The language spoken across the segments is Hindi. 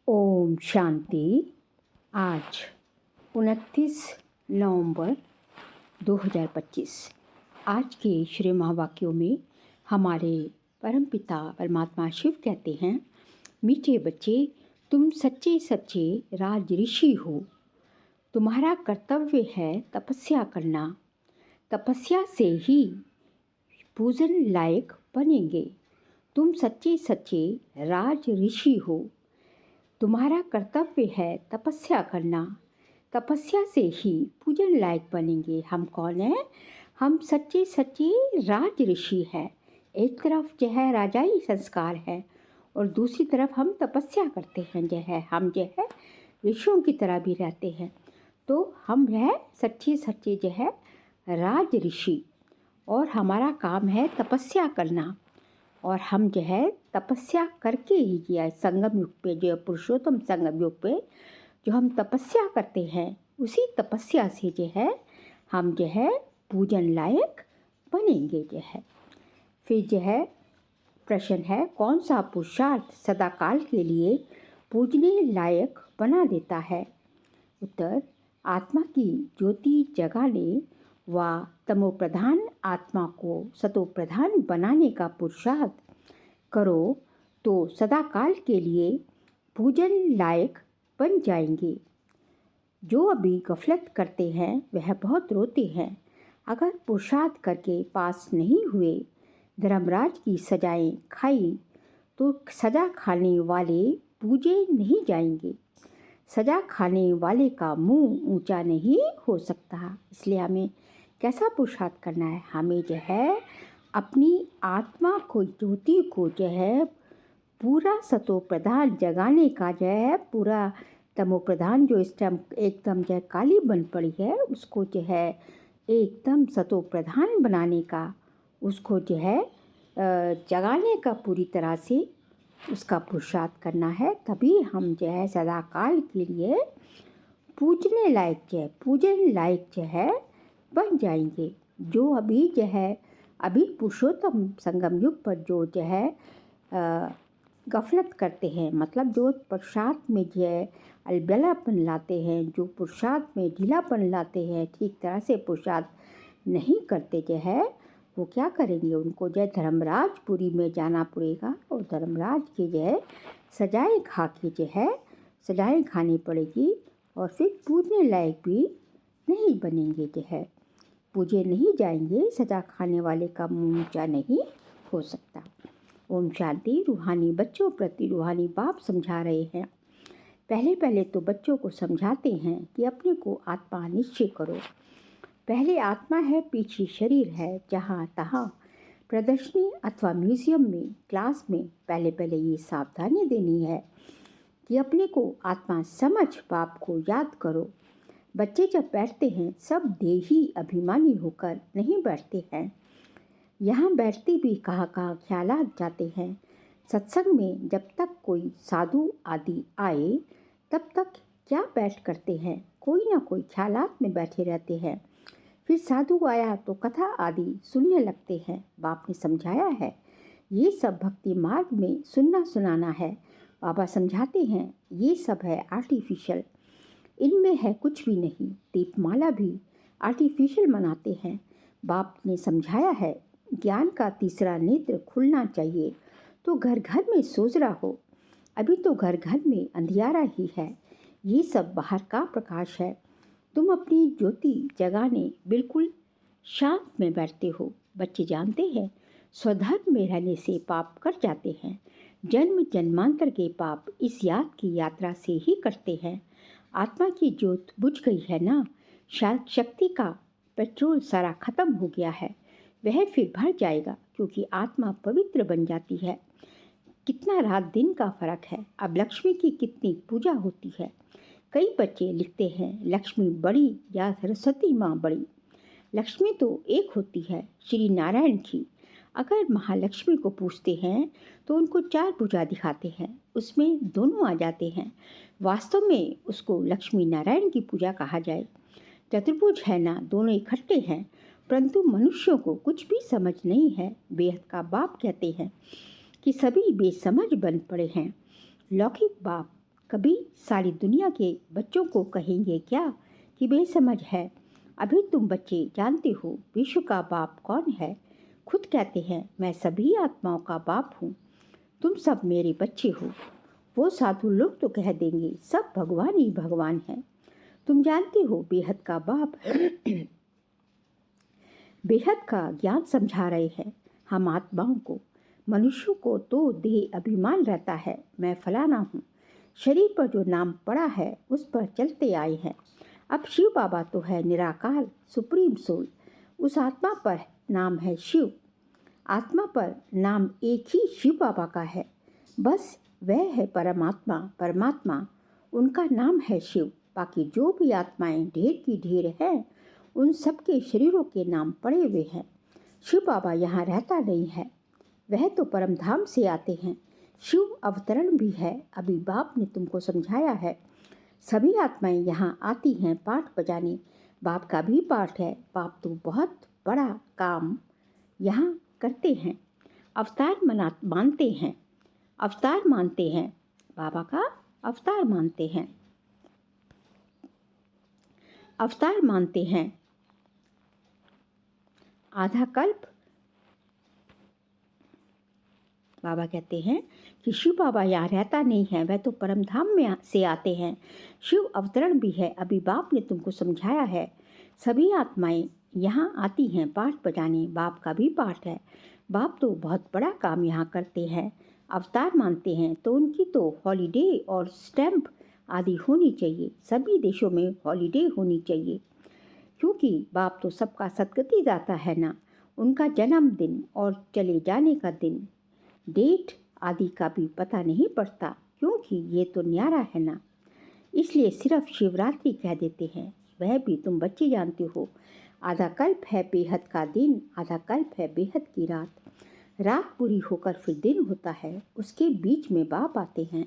ओम शांति। आज 29 नवंबर 2025। आज के श्री महावाक्यों में हमारे परमपिता परमात्मा शिव कहते हैं, मीठे बच्चे, तुम सच्चे सच्चे राज ऋषि हो। तुम्हारा कर्तव्य है तपस्या करना। तपस्या से ही पूजन लायक बनेंगे। तुम सच्चे सच्चे राज ऋषि हो। तुम्हारा कर्तव्य है तपस्या करना। तपस्या से ही पूजन लायक बनेंगे। हम कौन हैं? हम सच्चे सच्चे राज ऋषि हैं। एक तरफ जो है राजाई संस्कार है और दूसरी तरफ हम तपस्या करते हैं। जो है हम जो है ऋषियों की तरह भी रहते हैं। तो हम है सच्चे सच्चे जो है राज ऋषि और हमारा काम है तपस्या करना। और हम जो है तपस्या करके ही किया संगम युग पे, जो पुरुषोत्तम संगम युग पे जो हम तपस्या करते हैं, उसी तपस्या से जो है हम जो है पूजन लायक बनेंगे। जो है फिर जो है प्रश्न है, कौन सा पुरुषार्थ सदाकाल के लिए पूजने लायक बना देता है? उत्तर, आत्मा की ज्योति जगाने व तमोप्रधान आत्मा को सतोप्रधान बनाने का पुरुषार्थ करो तो सदाकाल के लिए पूजन लायक बन जाएंगे। जो अभी गफलत करते हैं वह बहुत रोते हैं। अगर पुरुषार्थ करके पास नहीं हुए, धर्मराज की सजाएं खाई तो सजा खाने वाले पूजे नहीं जाएंगे। सजा खाने वाले का मुंह ऊंचा नहीं हो सकता। इसलिए हमें कैसा पुरुषार्थ करना है? हमें जो है अपनी आत्मा को, ज्योति को जो है पूरा सतो प्रधान जगाने का, जो है पूरा तमो प्रधान जो इस टाइम एकदम जो है काली बन पड़ी है, उसको जो है एकदम सतो प्रधान बनाने का, उसको जो है जगाने का पूरी तरह से उसका पुरुषार्थ करना है। तभी हम जो है सदाकाल के लिए पूजने लायक जो है, पूजन लायक जो है बन जाएंगे। जो अभी जो है अभी पुरुषोत्तम संगम युग पर जो है गफलत करते हैं, मतलब जो पुरुषार्थ में जो है अलबेलापन लाते हैं, जो पुरुषार्थ में ढीलापन लाते हैं, ठीक तरह से पुरुषार्थ नहीं करते जो है, वो क्या करेंगे? उनको जो है धर्मराजपुरी में जाना पड़ेगा और धर्मराज के जो है सजाएं खा के जो है सजाएं खानी पड़ेगी और फिर पूजने लायक भी नहीं बनेंगे। जो है पूजे नहीं जाएंगे। सजा खाने वाले का मुंह ऊंचा नहीं हो सकता। ओम शांति। रूहानी बच्चों प्रति रूहानी बाप समझा रहे हैं। पहले तो बच्चों को समझाते हैं कि अपने को आत्मा निश्चय करो। पहले आत्मा है, पीछे शरीर है। जहाँ तहाँ प्रदर्शनी अथवा म्यूजियम में, क्लास में पहले ये सावधानी देनी है कि अपने को आत्मा समझ बाप को याद करो। बच्चे जब बैठते हैं सब देही अभिमानी होकर नहीं बैठते हैं। यहाँ बैठते भी कहाँ ख्यालात जाते हैं। सत्संग में जब तक कोई साधु आदि आए तब तक क्या बैठ करते हैं, कोई ना कोई ख्यालात में बैठे रहते हैं। फिर साधु आया तो कथा आदि सुनने लगते हैं। बाप ने समझाया है ये सब भक्ति मार्ग में सुनना सुनाना है। बाबा समझाते हैं ये सब है आर्टिफिशियल, इनमें है कुछ भी नहीं। दीपमाला भी आर्टिफिशियल मनाते हैं। बाप ने समझाया है ज्ञान का तीसरा नेत्र खुलना चाहिए तो घर घर में सोजरा हो। अभी तो घर घर में अंधियारा ही है। ये सब बाहर का प्रकाश है। तुम अपनी ज्योति जगाने बिल्कुल शांत में बैठते हो। बच्चे जानते हैं स्वधर्म में रहने से पाप कट जाते हैं। जन्म जन्मांतर के पाप इस याद की यात्रा से ही करते हैं। आत्मा की ज्योत बुझ गई है ना, शक्ति का पेट्रोल सारा खत्म हो गया है। वह फिर भर जाएगा क्योंकि आत्मा पवित्र बन जाती है। कितना रात दिन का फर्क है। अब लक्ष्मी की कितनी पूजा होती है। कई बच्चे लिखते हैं लक्ष्मी बड़ी या सरस्वती माँ बड़ी। लक्ष्मी तो एक होती है, श्री नारायण की। अगर महालक्ष्मी को पूछते हैं तो उनको 4 भुजा दिखाते हैं, उसमें दोनों आ जाते हैं। वास्तव में उसको लक्ष्मी नारायण की पूजा कहा जाए। चतुर्भुज है ना, दोनों इकट्ठे हैं, परंतु मनुष्यों को कुछ भी समझ नहीं है। बेहद का बाप कहते हैं कि सभी बेसमझ बन पड़े हैं। लौकिक बाप कभी सारी दुनिया के बच्चों को कहेंगे क्या कि बेसमझ है। अभी तुम बच्चे जानते हो विश्व का बाप कौन है। खुद कहते हैं मैं सभी आत्माओं का बाप हूँ, तुम सब मेरे बच्चे हो। वो साधु लोग तो कह देंगे सब भगवान ही भगवान है। तुम जानते हो बेहद का बाप बेहद का ज्ञान समझा रहे हैं हम आत्माओं को। मनुष्यों को तो देह अभिमान रहता है, मैं फलाना हूँ। शरीर पर जो नाम पड़ा है उस पर चलते आए हैं। अब शिव बाबा तो है निराकार सुप्रीम सोल, उस आत्मा पर नाम है शिव। आत्मा पर नाम एक ही शिव बाबा का है, बस वह है परमात्मा। परमात्मा उनका नाम है शिव। बाकी जो भी आत्माएं ढेर की ढेर हैं, उन सबके शरीरों के नाम पड़े हुए हैं। शिव बाबा यहाँ रहता नहीं है, वह तो परम धाम से आते हैं। शिव अवतरण भी है, अभी बाप ने तुमको समझाया है। सभी आत्माएं यहाँ आती हैं पाठ बजाने। बाप का भी पाठ है। बाप तो बहुत बड़ा काम यहाँ करते हैं। अवतार मानते हैं, अवतार मानते हैं, बाबा का अवतार मानते हैं, अवतार मानते हैं। आधा कल्प बाबा कहते हैं कि शिव बाबा यहाँ रहता नहीं है, वह तो परम धाम में से आते हैं। शिव अवतरण भी है, अभी बाप ने तुमको समझाया है। सभी आत्माएं यहाँ आती हैं पाठ बजाने। बाप का भी पाठ है। बाप तो बहुत बड़ा काम यहाँ करते हैं। अवतार मानते हैं तो उनकी तो हॉलीडे और स्टैम्प आदि होनी चाहिए। सभी देशों में हॉलीडे होनी चाहिए, क्योंकि बाप तो सबका सदगति दाता है ना। उनका जन्मदिन और चले जाने का दिन, डेट आदि का भी पता नहीं पड़ता, क्योंकि ये तो न्यारा है ना। इसलिए सिर्फ शिवरात्रि कह देते हैं, वह भी तुम बच्चे जानते हो। आधा कल्प है बेहद का दिन, आधा कल्प है बेहद की रात। रात पूरी होकर फिर दिन होता है, उसके बीच में बाप आते हैं।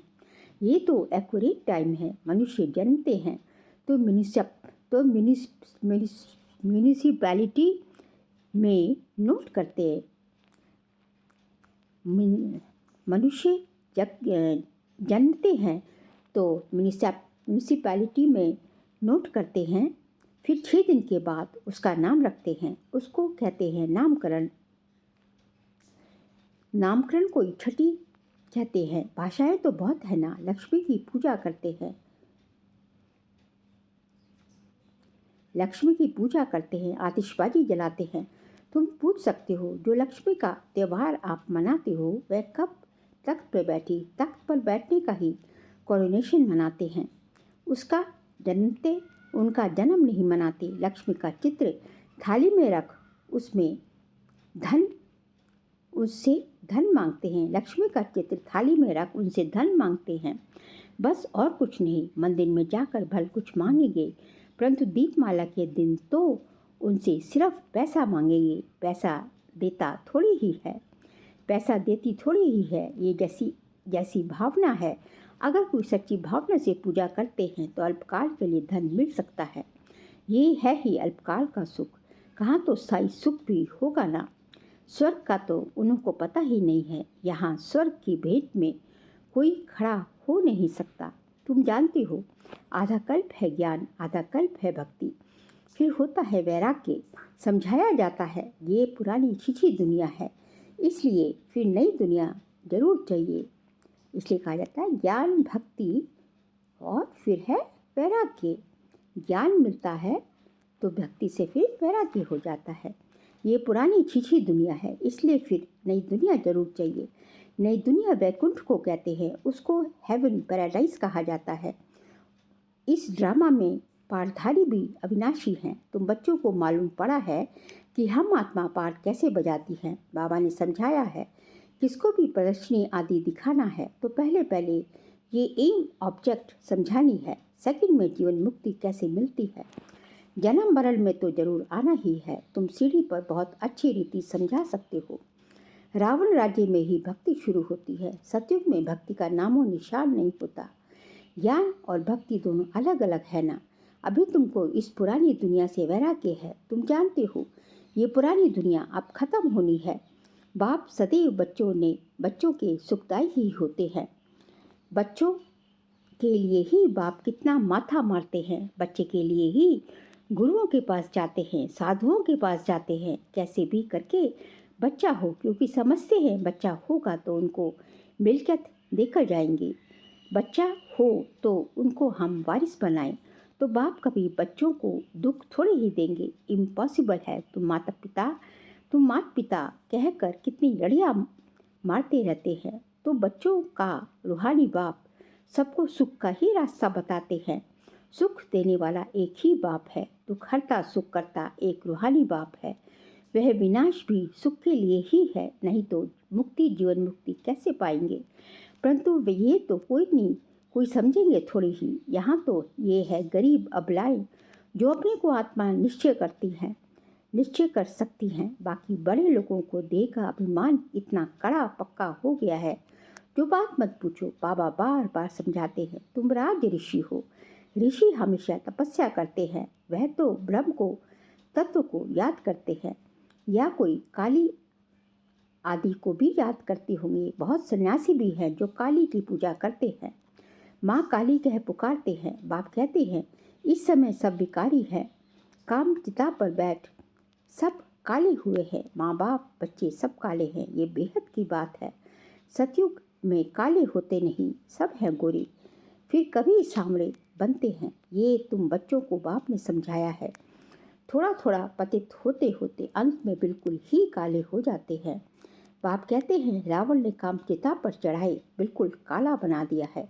ये तो एक्यूरेट टाइम है। मनुष्य जन्मते हैं तो म्यूनिसिपैलिटी में नोट करते हैं। मनुष्य जन्मते हैं तो म्यूनिसिपैलिटी में नोट करते हैं। फिर 6 दिन के बाद उसका नाम रखते हैं, उसको कहते हैं नामकरण। नामकरण को छठी कहते हैं। भाषाएं तो बहुत है ना। लक्ष्मी की पूजा करते हैं, लक्ष्मी की पूजा करते हैं, आतिशबाजी जलाते हैं। तुम पूछ सकते हो जो लक्ष्मी का त्यौहार आप मनाते हो वह कब तख्त पर बैठी, तख्त पर बैठने का ही कोरोनेशन मनाते हैं। उसका जन्मते उनका जन्म नहीं मनाते। लक्ष्मी का चित्र थाली में रख उसमें धन, उससे धन मांगते हैं। लक्ष्मी का चित्र थाली में रख उनसे धन मांगते हैं, बस और कुछ नहीं। मंदिर में जाकर भल कुछ मांगेंगे, परंतु दीपमाला के दिन तो उनसे सिर्फ पैसा मांगेंगे। पैसा देता थोड़ी ही है, पैसा देती थोड़ी ही है। ये जैसी भावना है। अगर कोई सच्ची भावना से पूजा करते हैं तो अल्पकाल के लिए धन मिल सकता है। ये है ही अल्पकाल का सुख, कहाँ तो स्थायी सुख भी होगा ना। स्वर्ग का तो उनको पता ही नहीं है। यहाँ स्वर्ग की भेंट में कोई खड़ा हो नहीं सकता। तुम जानते हो आधा कल्प है ज्ञान, आधा कल्प है भक्ति, फिर होता है वैराग्य। समझाया जाता है ये पुरानी छिछी दुनिया है, इसलिए फिर नई दुनिया जरूर चाहिए। इसलिए कहा जाता है ज्ञान भक्ति और फिर है वैराग्य। ज्ञान मिलता है तो भक्ति से फिर वैराग्य हो जाता है। ये पुरानी छिछी दुनिया है, इसलिए फिर नई दुनिया जरूर चाहिए। नई दुनिया वैकुंठ को कहते हैं, उसको हेवन पैराडाइज कहा जाता है। इस ड्रामा में पाठधारी भी अविनाशी हैं। तुम बच्चों को मालूम पड़ा है कि हम आत्मा पाठ कैसे बजाती हैं। बाबा ने समझाया है किसको भी प्रदर्शनी आदि दिखाना है तो पहले ये एम ऑब्जेक्ट समझानी है। सेकंड में जीवन मुक्ति कैसे मिलती है। जन्म मरण में तो जरूर आना ही है। तुम सीढ़ी पर बहुत अच्छी रीति समझा सकते हो। रावण राज्य में ही भक्ति शुरू होती है। सतयुग में भक्ति का नामो निशान नहीं होता। ज्ञान और भक्ति दोनों अलग अलग है ना। अभी तुमको इस पुरानी दुनिया से वैराग्य है। तुम जानते हो ये पुरानी दुनिया अब खत्म होनी है। बाप सदैव बच्चों के सुखदायी ही होते हैं। बच्चों के लिए ही बाप कितना माथा मारते हैं, बच्चे के लिए ही गुरुओं के पास जाते हैं, साधुओं के पास जाते हैं, कैसे भी करके बच्चा हो, क्योंकि समझते हैं बच्चा होगा तो उनको मिल्कियत देकर जाएंगे, बच्चा हो तो उनको हम वारिस बनाएं। तो बाप कभी बच्चों को दुख थोड़े ही देंगे, इम्पॉसिबल है। तुम माता पिता कहकर कितनी लड़ियाँ मारते रहते हैं। तो बच्चों का रूहानी बाप सबको सुख का ही रास्ता बताते हैं। सुख देने वाला एक ही बाप है, दुख हरता सुख करता एक रूहानी बाप है। वह विनाश भी सुख के लिए ही है, नहीं तो मुक्ति, जीवन मुक्ति कैसे पाएंगे। परंतु ये तो कोई समझेंगे थोड़ी ही। यहाँ तो ये है गरीब अबलाएं जो अपने को आत्मा निश्चय कर सकती हैं। बाकी बड़े लोगों को देह का अभिमान इतना कड़ा पक्का हो गया है, जो बात मत पूछो। बाबा बार बार समझाते हैं, तुम राज ऋषि हो। ऋषि हमेशा तपस्या करते हैं, वह तो ब्रह्म को, तत्व को याद करते हैं, या कोई काली आदि को भी याद करते होंगे। बहुत सन्यासी भी हैं जो काली की पूजा करते हैं, माँ काली कह पुकारते हैं। बाप कहते हैं इस समय सब विकारी हैं, काम चिता पर बैठ सब काले हुए हैं। माँ बाप बच्चे सब काले हैं, ये बेहद की बात है। सतयुग में काले होते नहीं, सब हैं गोरे, फिर कभी सांवरे बनते हैं। ये तुम बच्चों को बाप ने समझाया है। थोड़ा थोड़ा पतित होते होते अंत में बिल्कुल ही काले हो जाते हैं। बाप कहते हैं रावण ने काम चिता पर चढ़ाए बिल्कुल काला बना दिया है।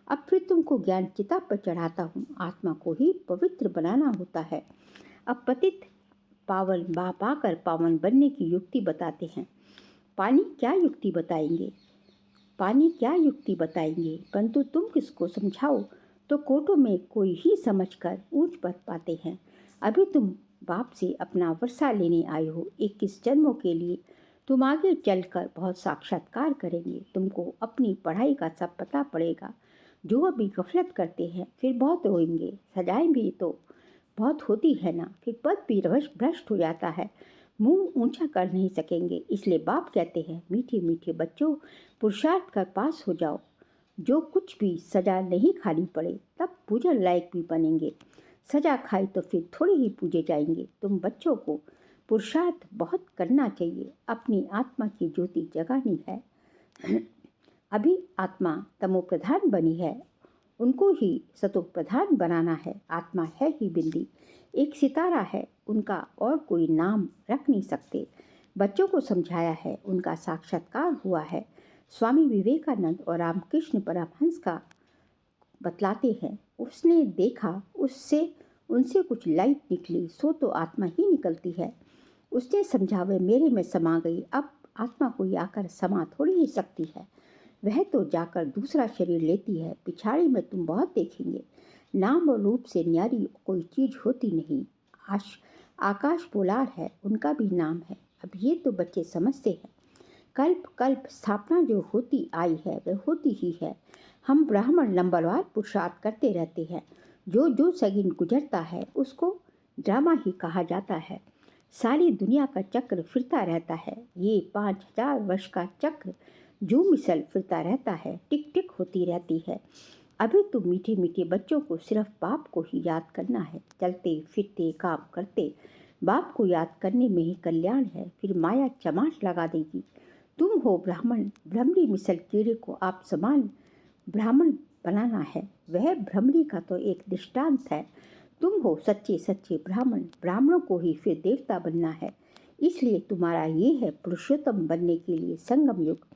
अब फिर तुमको ज्ञान चिता पर चढ़ाता हूँ, आत्मा को ही पवित्र बनाना होता है। अब पतित पावन बाप आकर पावन बनने की युक्ति बताते हैं। पानी क्या युक्ति बताएंगे, परंतु तुम किसको समझाओ। तो कोटों में कोई ही समझकर ऊंच पद पाते हैं। अभी तुम बाप से अपना वर्षा लेने आए हो, 21 जन्मों के लिए। तुम आगे चलकर बहुत साक्षात्कार करेंगे, तुमको अपनी पढ़ाई का सब पता पड़ेगा। जो अभी गफलत करते हैं फिर बहुत रोएंगे, सजाएं भी तो बहुत होती है ना, फिर पद भी भ्रष्ट हो जाता है, मुंह ऊंचा कर नहीं सकेंगे। इसलिए बाप कहते हैं मीठे मीठे बच्चों, पुरुषार्थ कर पास हो जाओ। जो कुछ भी सजा नहीं खानी पड़े तब पूजन लायक भी बनेंगे। सजा खाई तो फिर थोड़े ही पूजे जाएंगे। तुम बच्चों को पुरुषार्थ बहुत करना चाहिए, अपनी आत्मा की ज्योति जगानी है। अभी आत्मा तमो प्रधान बनी है, उनको ही सतो प्रधान बनाना है। आत्मा है ही बिंदी, एक सितारा है, उनका और कोई नाम रख नहीं सकते। बच्चों को समझाया है, उनका साक्षात्कार हुआ है। स्वामी विवेकानंद और रामकृष्ण परमहंस का बतलाते हैं, उसने देखा, उनसे कुछ लाइट निकली, सो तो आत्मा ही निकलती है। उसने समझा वे मेरे में समा गई, अब आत्मा कोई आकर समा थोड़ी ही सकती है, वह तो जाकर दूसरा शरीर लेती है। पिछाड़ी में तुम बहुत देखेंगे, नाम और रूप से न्यारी कोई चीज़ होती नहीं। आकाश पोलार है, उनका भी नाम है। अब ये तो बच्चे समझते हैं, कल्प कल्प स्थापना जो होती आई है वह होती ही है। हम ब्राह्मण नंबरवार पुरुषार्थ करते रहते हैं। जो सगीन गुजरता है उसको ड्रामा ही कहा जाता है। सारी दुनिया का चक्र फिरता रहता है, ये 5000 वर्ष का चक्र जो मिसल फिरता रहता है, टिक टिक होती रहती है। अभी तो मीठे मीठे बच्चों को सिर्फ बाप को ही याद करना है। चलते फिरते काम करते बाप को याद करने में ही कल्याण है, फिर माया चमाट लगा देगी। तुम हो ब्राह्मण, भ्रमरी मिसल कीड़े को आप समान ब्राह्मण बनाना है, वह भ्रमरी का तो एक दृष्टांत है। तुम हो सच्चे सच्चे ब्राह्मण, ब्राह्मणों को ही फिर देवता बनना है। इसलिए तुम्हारा ये है पुरुषोत्तम बनने के लिए संगम युग।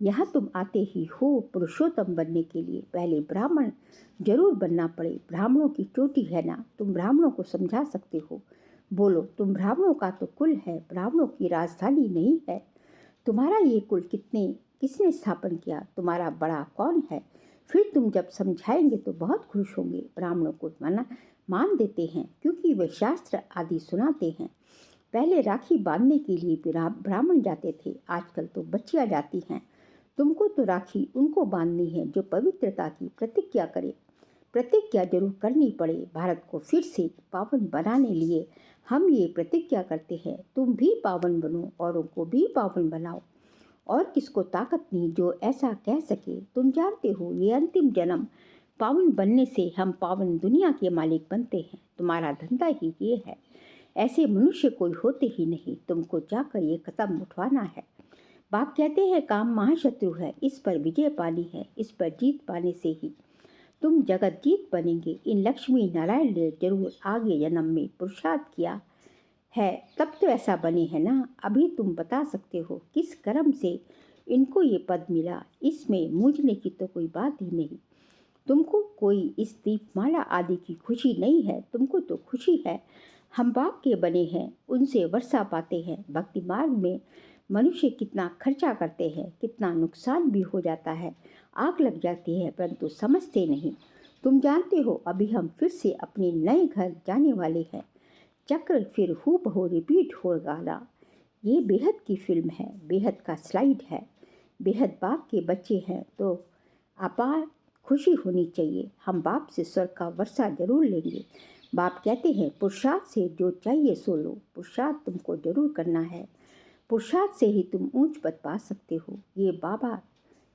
यहाँ तुम आते ही हो पुरुषोत्तम बनने के लिए, पहले ब्राह्मण जरूर बनना पड़े। ब्राह्मणों की चोटी है ना, तुम ब्राह्मणों को समझा सकते हो। बोलो, तुम ब्राह्मणों का तो कुल है, ब्राह्मणों की राजधानी नहीं है। तुम्हारा ये कुल किसने स्थापन किया, तुम्हारा बड़ा कौन है। फिर तुम जब समझाएंगे तो बहुत खुश होंगे। ब्राह्मणों को मान देते हैं क्योंकि वे शास्त्र आदि सुनाते हैं। पहले राखी बांधने के लिए ब्राह्मण जाते थे, आजकल तो बच्चियाँ जाती हैं। तुमको तो राखी उनको बांधनी है जो पवित्रता की प्रतिज्ञा करे। प्रतिज्ञा जरूर करनी पड़े। भारत को फिर से पावन बनाने लिए हम ये प्रतिज्ञा करते हैं, तुम भी पावन बनो, औरों को भी पावन बनाओ। और किसको ताकत नहीं जो ऐसा कह सके। तुम जानते हो ये अंतिम जन्म पावन बनने से हम पावन दुनिया के मालिक बनते हैं। तुम्हारा धंधा ही ये है। ऐसे मनुष्य कोई होते ही नहीं। तुमको जाकर ये कदम उठवाना है। बाप कहते हैं काम महाशत्रु है, इस पर विजय पानी है। इस पर जीत पाने से ही तुम जगत जीत बनेंगे। इन लक्ष्मी नारायण ने जरूर आगे जन्म में पुरुषार्थ किया है, तब तो ऐसा बने है ना। अभी तुम बता सकते हो किस कर्म से इनको ये पद मिला। इसमें मूझने की तो कोई बात ही नहीं। तुमको कोई इस दीपमाला आदि की खुशी नहीं है। तुमको तो खुशी है हम बाप के बने हैं, उनसे वर्षा पाते हैं। भक्ति मार्ग में मनुष्य कितना खर्चा करते हैं, कितना नुकसान भी हो जाता है, आग लग जाती है, परंतु समझते नहीं। तुम जानते हो अभी हम फिर से अपने नए घर जाने वाले हैं। चक्र फिर हूबहू रिपीट हो गाला। ये बेहद की फिल्म है, बेहद का स्लाइड है। बेहद बाप के बच्चे हैं तो अपार खुशी होनी चाहिए। हम बाप से स्वर्ग का वर्षा जरूर लेंगे। बाप कहते हैं पुरुषार्थ से जो चाहिए सो लो। पुरुषार्थ तुमको जरूर करना है। पुरुषार्थ से ही तुम ऊंच पद पा सकते हो। ये बाबा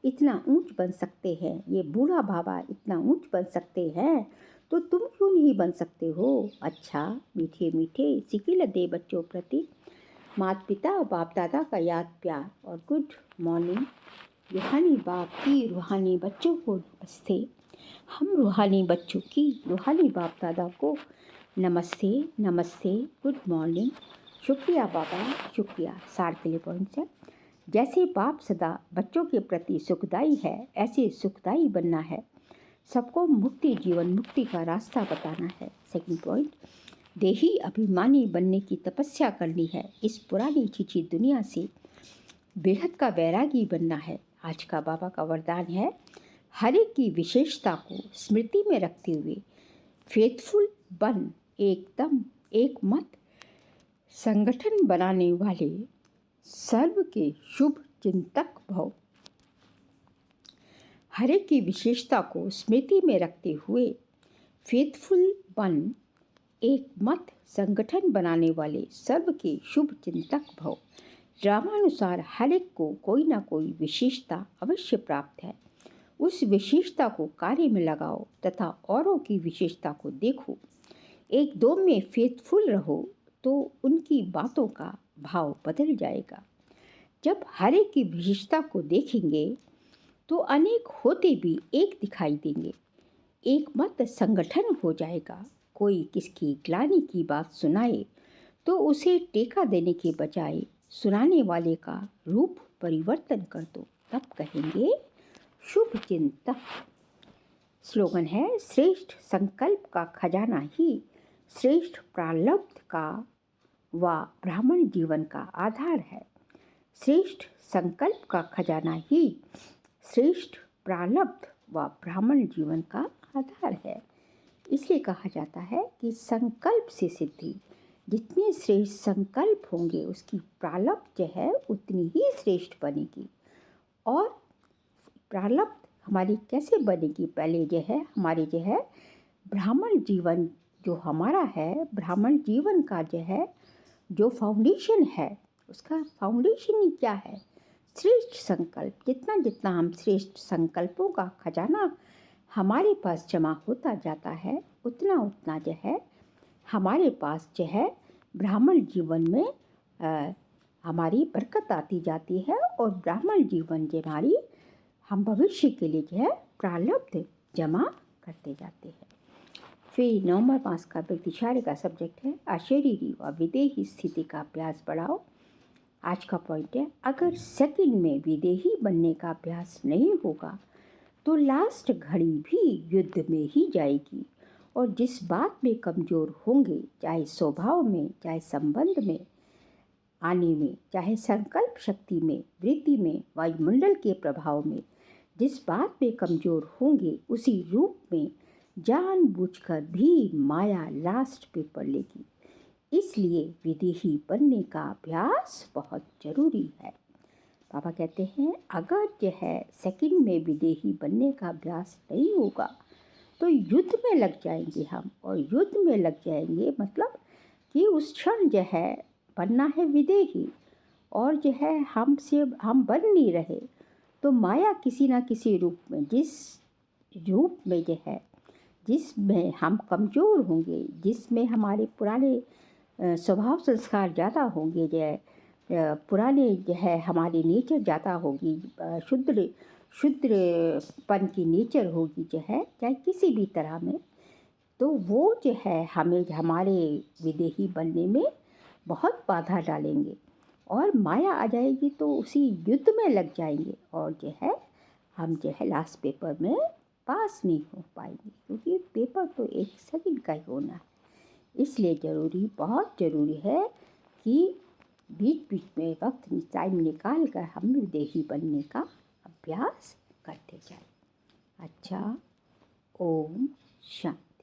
इतना ऊंच बन सकते हैं, ये बूढ़ा बाबा इतना ऊंच बन सकते हैं, तो तुम क्यों नहीं बन सकते हो। अच्छा मीठे मीठे सिकिल दे बच्चों प्रति माता पिता बाप दादा का याद प्यार और गुड मॉर्निंग। रूहानी बाप की रूहानी बच्चों को नमस्ते। हम रूहानी बच्चों की रूहानी बाप दादा को नमस्ते नमस्ते, गुड मॉर्निंग। शुक्रिया बाबा, शुक्रिया। सार के लिए पॉइंट्स है। जैसे बाप सदा बच्चों के प्रति सुखदाई है, ऐसे सुखदाई बनना है। सबको मुक्ति जीवन मुक्ति का रास्ता बताना है। सेकंड पॉइंट, देही अभिमानी बनने की तपस्या करनी है। इस पुरानी चीची दुनिया से बेहद का वैरागी बनना है। आज का बाबा का वरदान है, हर एक की विशेषता को स्मृति में रखते हुए फेथफुल बन, एकदम एक मत संगठन बनाने वाले सर्व के शुभ चिंतक भव। हर एक की विशेषता को स्मृति में रखते हुए फेथफुल बन, एक मत संगठन बनाने वाले सर्व के शुभ चिंतक भव। ड्रामानुसार हर एक को कोई ना कोई विशेषता अवश्य प्राप्त है। उस विशेषता को कार्य में लगाओ तथा औरों की विशेषता को देखो। एक दो में फेथफुल रहो तो उनकी बातों का भाव बदल जाएगा। जब हर एक की विशेषता को देखेंगे तो अनेक होते भी एक दिखाई देंगे। एक मत संगठन हो जाएगा। कोई किसकी ग्लानि की बात सुनाए तो उसे टेका देने के बजाय सुनाने वाले का रूप परिवर्तन कर दो, तब कहेंगे शुभ चिंतक। स्लोगन है, श्रेष्ठ संकल्प का खजाना ही श्रेष्ठ प्रारब्ध का व ब्राह्मण जीवन का आधार है। श्रेष्ठ संकल्प का खजाना ही श्रेष्ठ प्रारब्ध व ब्राह्मण जीवन का आधार है। इसलिए कहा जाता है कि संकल्प से सिद्धि, जितने श्रेष्ठ संकल्प होंगे उसकी प्रारब्ध जो है उतनी ही श्रेष्ठ बनेगी। और प्रारब्ध हमारी कैसे बनेगी, पहले जो है हमारे जो है ब्राह्मण जीवन जो हमारा है, ब्राह्मण जीवन का जो है जो फाउंडेशन है, उसका फाउंडेशन ही क्या है, श्रेष्ठ संकल्प। जितना जितना हम श्रेष्ठ संकल्पों का खजाना हमारे पास जमा होता जाता है, उतना उतना जो है हमारे पास जो है ब्राह्मण जीवन में हमारी बरकत आती जाती है। और ब्राह्मण जीवन जो हमारी हम भविष्य के लिए जो है प्रारब्ध जमा करते जाते हैं। फिर नवंबर मास का प्रतिशार्य का सब्जेक्ट है, अशरीरी व विदेही स्थिति का अभ्यास बढ़ाओ। आज का पॉइंट है, अगर सेकंड में विदेही बनने का अभ्यास नहीं होगा तो लास्ट घड़ी भी युद्ध में ही जाएगी। और जिस बात में कमज़ोर होंगे, चाहे स्वभाव में, चाहे संबंध में आने में, चाहे संकल्प शक्ति में, वृत्ति में, वायुमंडल के प्रभाव में, जिस बात में कमज़ोर होंगे उसी रूप में जानबूझकर भी माया लास्ट पे पड़ लेगी। इसलिए विदेही बनने का अभ्यास बहुत ज़रूरी है। बाबा कहते हैं अगर जो है सेकंड में विदेही बनने का अभ्यास नहीं होगा तो युद्ध में लग जाएंगे हम। और युद्ध में लग जाएंगे मतलब कि उस क्षण जो है बनना है विदेही और जो है हम बन नहीं रहे तो माया किसी ना किसी रूप में जिस रूप में जो है, जिसमें हम कमज़ोर होंगे, जिसमें हमारे पुराने स्वभाव संस्कार ज़्यादा होंगे, जो है पुराने जो है हमारी नेचर ज़्यादा होगी, शुद्रपन की नेचर होगी जो है, चाहे किसी भी तरह में, तो वो जो है हमें हमारे विदेही बनने में बहुत बाधा डालेंगे और माया आ जाएगी तो उसी युद्ध में लग जाएंगे और जो है हम जो है लास्ट पेपर में पास नहीं हो पाएंगे, क्योंकि पेपर तो एक सेकंड का ही होना है। इसलिए बहुत ज़रूरी है कि बीच बीच में वक्त टाइम निकाल कर हम विदेही बनने का अभ्यास करते जाएं। अच्छा, ओम शांति।